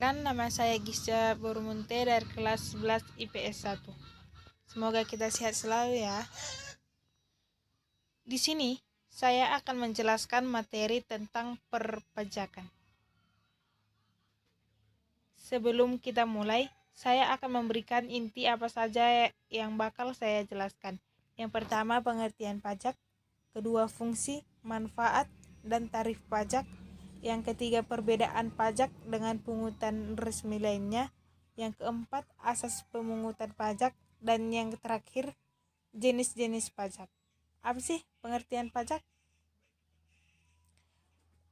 Perkenalkan, nama saya Gisha Bormunte dari kelas 11 IPS 1. Semoga kita sehat selalu ya. Di sini, saya akan menjelaskan materi tentang perpajakan. Sebelum kita mulai, saya akan memberikan inti apa saja yang bakal saya jelaskan. Yang pertama, pengertian pajak. Kedua, fungsi, manfaat, dan tarif pajak. Yang ketiga, perbedaan pajak dengan pungutan resmi lainnya. Yang keempat, asas pemungutan pajak. Dan yang terakhir, jenis-jenis pajak. Apa sih pengertian pajak?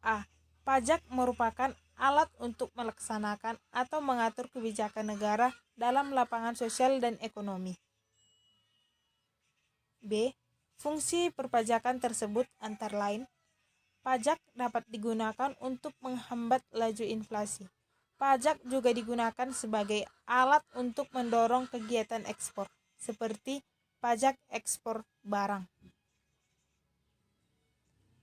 A. Pajak merupakan alat untuk melaksanakan atau mengatur kebijakan negara dalam lapangan sosial dan ekonomi. B. Fungsi perpajakan tersebut antara lain: pajak dapat digunakan untuk menghambat laju inflasi. Pajak juga digunakan sebagai alat untuk mendorong kegiatan ekspor, seperti pajak ekspor barang.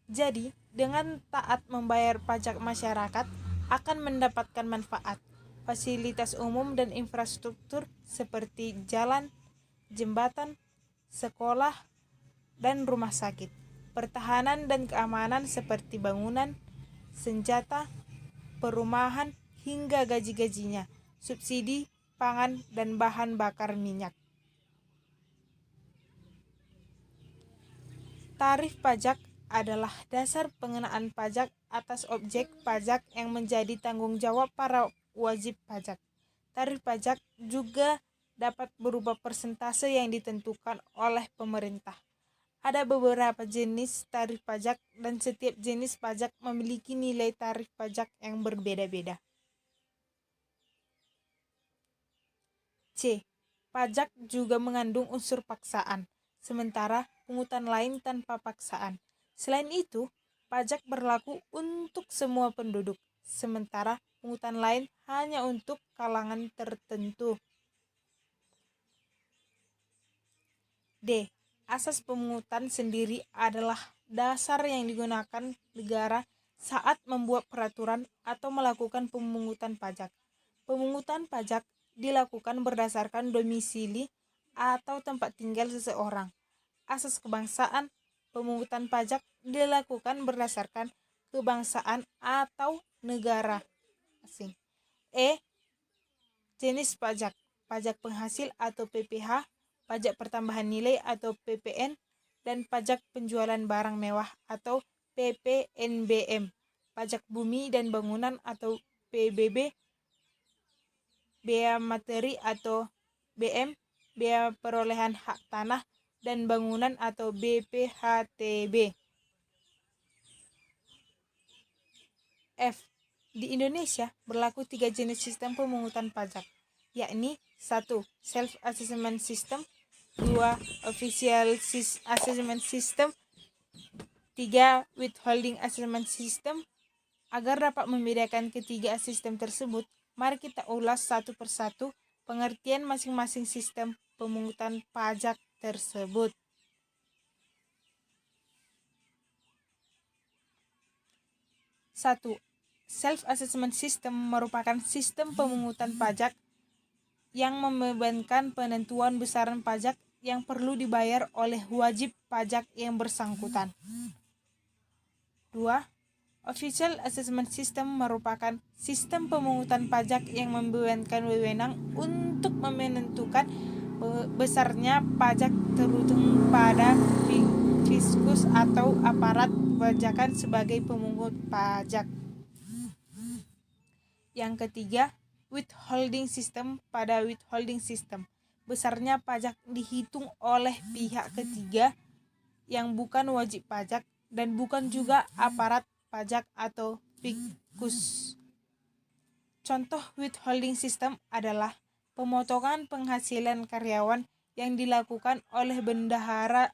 Jadi, dengan taat membayar pajak, masyarakat akan mendapatkan manfaat, fasilitas umum dan infrastruktur seperti jalan, jembatan, sekolah, dan rumah sakit, pertahanan dan keamanan seperti bangunan, senjata, perumahan, hingga gaji-gajinya, subsidi, pangan, dan bahan bakar minyak. Tarif pajak adalah dasar pengenaan pajak atas objek pajak yang menjadi tanggung jawab para wajib pajak. Tarif pajak juga dapat berupa persentase yang ditentukan oleh pemerintah. Ada beberapa jenis tarif pajak dan setiap jenis pajak memiliki nilai tarif pajak yang berbeda-beda. C. Pajak juga mengandung unsur paksaan, sementara pungutan lain tanpa paksaan. Selain itu, pajak berlaku untuk semua penduduk, sementara pungutan lain hanya untuk kalangan tertentu. D. Asas pemungutan sendiri adalah dasar yang digunakan negara saat membuat peraturan atau melakukan pemungutan pajak. Pemungutan pajak dilakukan berdasarkan domisili atau tempat tinggal seseorang. Asas kebangsaan. Pemungutan pajak dilakukan berdasarkan kebangsaan atau negara asing. E. Jenis pajak. Pajak penghasil atau PPh, pajak pertambahan nilai atau PPN, dan pajak penjualan barang mewah atau PPNBM, pajak bumi dan bangunan atau PBB, bea materi atau BM, bea perolehan hak tanah dan bangunan atau BPHTB. F. Di Indonesia berlaku 3 jenis sistem pemungutan pajak, yakni 1. Self-assessment system, 2. Official assessment system, 3. Withholding assessment system. Agar dapat membedakan ketiga sistem tersebut, mari kita ulas satu persatu pengertian masing-masing sistem pemungutan pajak tersebut. 1. Self-assessment system merupakan sistem pemungutan pajak yang membebankan penentuan besaran pajak yang perlu dibayar oleh wajib pajak yang bersangkutan. 2. Official assessment system merupakan sistem pemungutan pajak yang membebankan wewenang untuk menentukan besarnya pajak terhitung pada fiskus atau aparat pajakan sebagai pemungut pajak. Yang ketiga, withholding system. Pada withholding system, besarnya pajak dihitung oleh pihak ketiga yang bukan wajib pajak dan bukan juga aparat pajak atau fiskus. Contoh withholding system adalah pemotongan penghasilan karyawan yang dilakukan oleh bendahara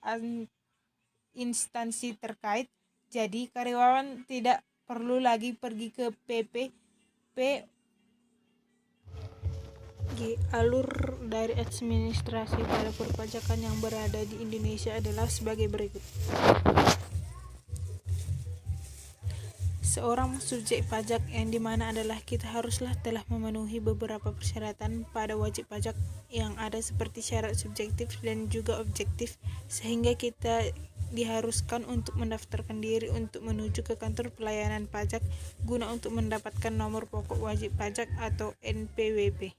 instansi terkait. Jadi karyawan tidak perlu lagi pergi ke PPP. Alur dari administrasi pada perpajakan yang berada di Indonesia adalah sebagai berikut. Seorang subjek pajak yang dimana adalah kita haruslah telah memenuhi beberapa persyaratan pada wajib pajak yang ada seperti syarat subjektif dan juga objektif, sehingga kita diharuskan untuk mendaftarkan diri untuk menuju ke kantor pelayanan pajak guna untuk mendapatkan nomor pokok wajib pajak atau NPWP.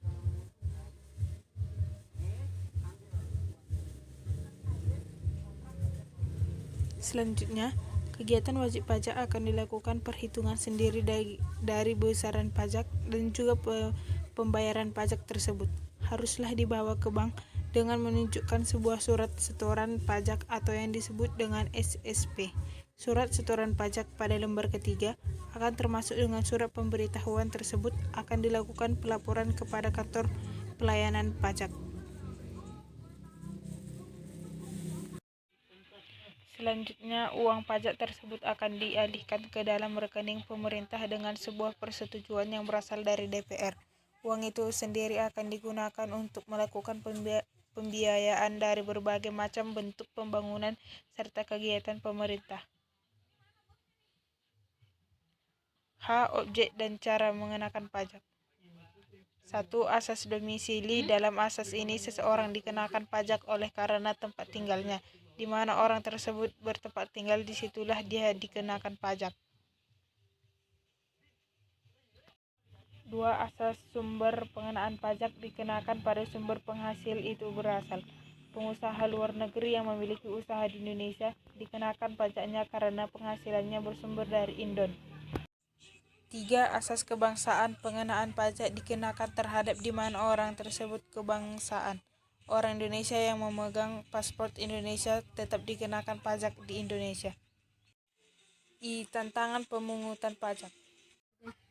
Selanjutnya, kegiatan wajib pajak akan dilakukan perhitungan sendiri dari besaran pajak dan juga pembayaran pajak tersebut. Haruslah dibawa ke bank dengan menunjukkan sebuah surat setoran pajak atau yang disebut dengan SSP. Surat setoran pajak pada lembar ketiga akan termasuk dengan surat pemberitahuan tersebut akan dilakukan pelaporan kepada kantor pelayanan pajak. Selanjutnya, uang pajak tersebut akan dialihkan ke dalam rekening pemerintah dengan sebuah persetujuan yang berasal dari DPR. Uang itu sendiri akan digunakan untuk melakukan pembiayaan dari berbagai macam bentuk pembangunan serta kegiatan pemerintah. Objek dan cara mengenakan pajak. 1. Asas domisili. Dalam asas ini seseorang dikenakan pajak oleh karena tempat tinggalnya. Di mana orang tersebut bertempat tinggal, disitulah dia dikenakan pajak. 2. Asas sumber pengenaan pajak. Dikenakan pada sumber penghasil itu berasal. Pengusaha luar negeri yang memiliki usaha di Indonesia dikenakan pajaknya karena penghasilannya bersumber dari Indon. 3. Asas kebangsaan. Pengenaan pajak dikenakan terhadap di mana orang tersebut kebangsaan. Orang Indonesia yang memegang paspor Indonesia tetap dikenakan pajak di Indonesia. Tantangan pemungutan pajak.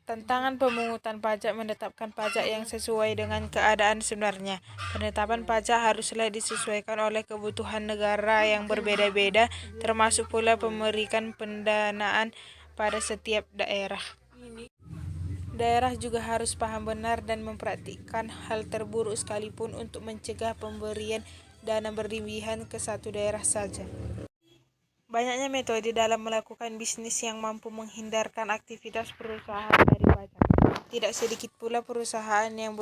Tantangan pemungutan pajak menetapkan pajak yang sesuai dengan keadaan sebenarnya. Penetapan pajak haruslah disesuaikan oleh kebutuhan negara yang berbeda-beda, termasuk pula memberikan pendanaan pada setiap daerah. Daerah juga harus paham benar dan mempraktikkan hal terburuk sekalipun untuk mencegah pemberian dana berlebihan ke satu daerah saja. Banyaknya metode dalam melakukan bisnis yang mampu menghindarkan aktivitas perusahaan dari pajak. Tidak sedikit pula perusahaan yang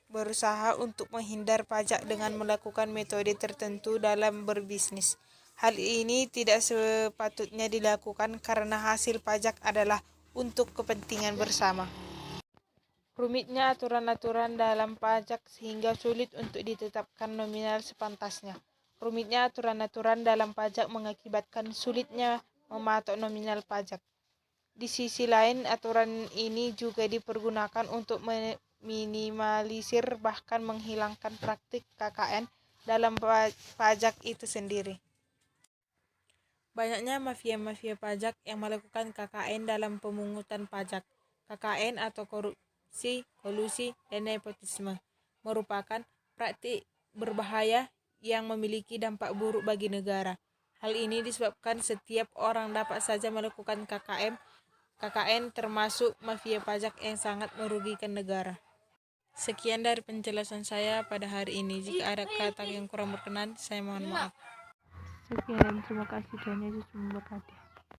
berusaha untuk menghindar pajak dengan melakukan metode tertentu dalam berbisnis. Hal ini tidak sepatutnya dilakukan karena hasil pajak adalah untuk kepentingan bersama. Rumitnya aturan-aturan dalam pajak sehingga sulit untuk ditetapkan nominal sepantasnya. Rumitnya aturan-aturan dalam pajak mengakibatkan sulitnya mematok nominal pajak. Di sisi lain, aturan ini juga dipergunakan untuk meminimalisir bahkan menghilangkan praktik KKN dalam pajak itu sendiri. Banyaknya mafia-mafia pajak yang melakukan KKN dalam pemungutan pajak. KKN atau korupsi, kolusi, dan nepotisme merupakan praktik berbahaya yang memiliki dampak buruk bagi negara. Hal ini disebabkan setiap orang dapat saja melakukan KKN termasuk mafia pajak yang sangat merugikan negara. Sekian dari penjelasan saya pada hari ini. Jika ada kata yang kurang berkenan, saya mohon maaf. Sekian dan terima kasih. Tuhan Yesus memberkati.